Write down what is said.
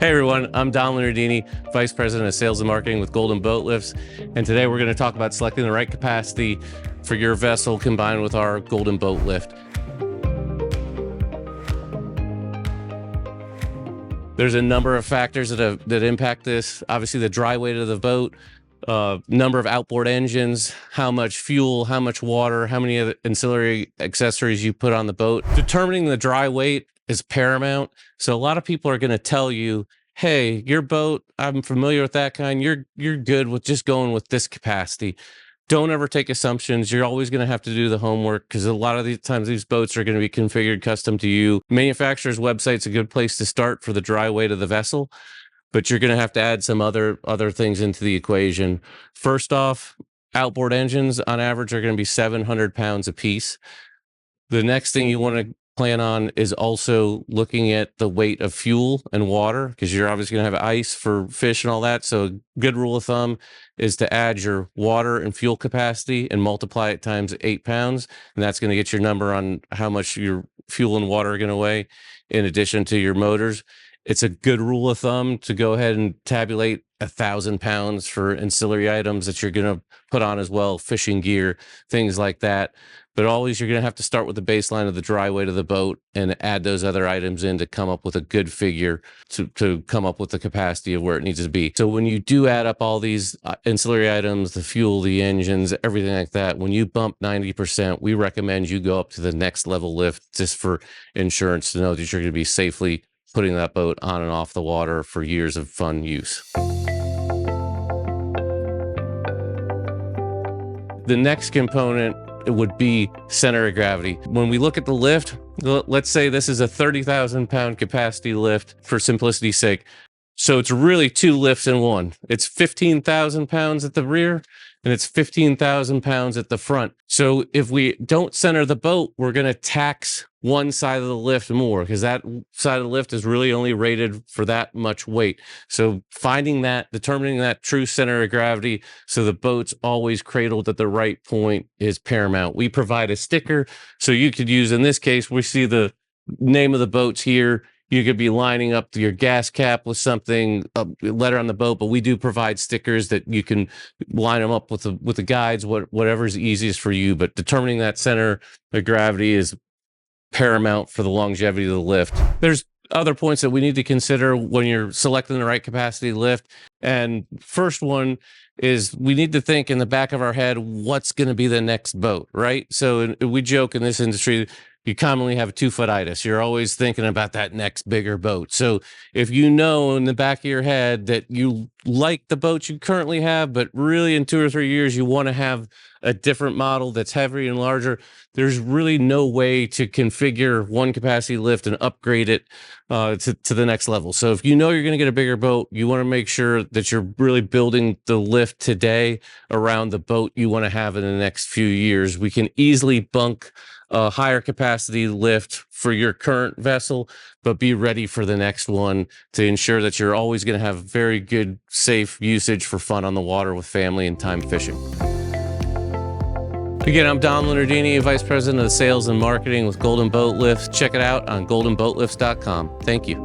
Hey everyone, I'm Don Leonardini, Vice President of Sales and Marketing with Golden Boat Lifts, and today we're going to talk about selecting the right capacity for your vessel combined with our Golden Boat Lift. There's a number of factors that impact this. Obviously, the dry weight of the boat, number of outboard engines, how much fuel, how much water, how many other ancillary accessories you put on the boat. Determining the dry weight is paramount. So a lot of people are going to tell you, hey, your boat, I'm familiar with that kind. You're good with just going with this capacity. Don't ever take assumptions. You're always going to have to do the homework because a lot of these times these boats are going to be configured custom to you. Manufacturer's website's a good place to start for the dry weight of the vessel, but you're going to have to add some other things into the equation. First off, outboard engines on average are going to be 700 pounds a piece. The next thing you want to plan on is also looking at the weight of fuel and water, because you're obviously going to have ice for fish and all that. So a good rule of thumb is to add your water and fuel capacity and multiply it times 8 pounds. And that's going to get your number on how much your fuel and water are going to weigh in addition to your motors. It's a good rule of thumb to go ahead and tabulate 1,000 pounds for ancillary items that you're going to put on as well, fishing gear, things like that. But always you're going to have to start with the baseline of the dry weight of the boat and add those other items in to come up with a good figure to come up with the capacity of where it needs to be. So when you do add up all these ancillary items, the fuel, the engines, everything like that, when you bump 90%, we recommend you go up to the next level lift just for insurance to know that you're going to be safely putting that boat on and off the water for years of fun use. The next component would be center of gravity. When we look at the lift, let's say this is a 30,000 pound capacity lift for simplicity's sake. So it's really two lifts in one. It's 15,000 pounds at the rear and it's 15,000 pounds at the front. So if we don't center the boat, we're going to tax one side of the lift more because that side of the lift is really only rated for that much weight. So determining that true center of gravity so the boat's always cradled at the right point is paramount. We provide a sticker. So you could use, in this case, we see the name of the boats here. You could be lining up your gas cap with something, a letter on the boat, but we do provide stickers that you can line them up with the guides, whatever's easiest for you. But determining that center of gravity is paramount for the longevity of the lift. There's other points that we need to consider when you're selecting the right capacity lift. And first one is we need to think in the back of our head, what's going to be the next boat, right? So we joke in this industry, you commonly have a 2-foot-itis. You're always thinking about that next bigger boat. So if you know in the back of your head that you like the boat you currently have, but really in 2 or 3 years, you want to have a different model that's heavier and larger, there's really no way to configure one capacity lift and upgrade it to the next level. So if you know you're going to get a bigger boat, you want to make sure that you're really building the lift today around the boat you want to have in the next few years. We can easily bunk a higher capacity lift for your current vessel, but be ready for the next one to ensure that you're always going to have very good, safe usage for fun on the water with family and time fishing. Again, I'm Don Leonardini, Vice President of Sales and Marketing with Golden Boat Lifts. Check it out on goldenboatlifts.com. Thank you.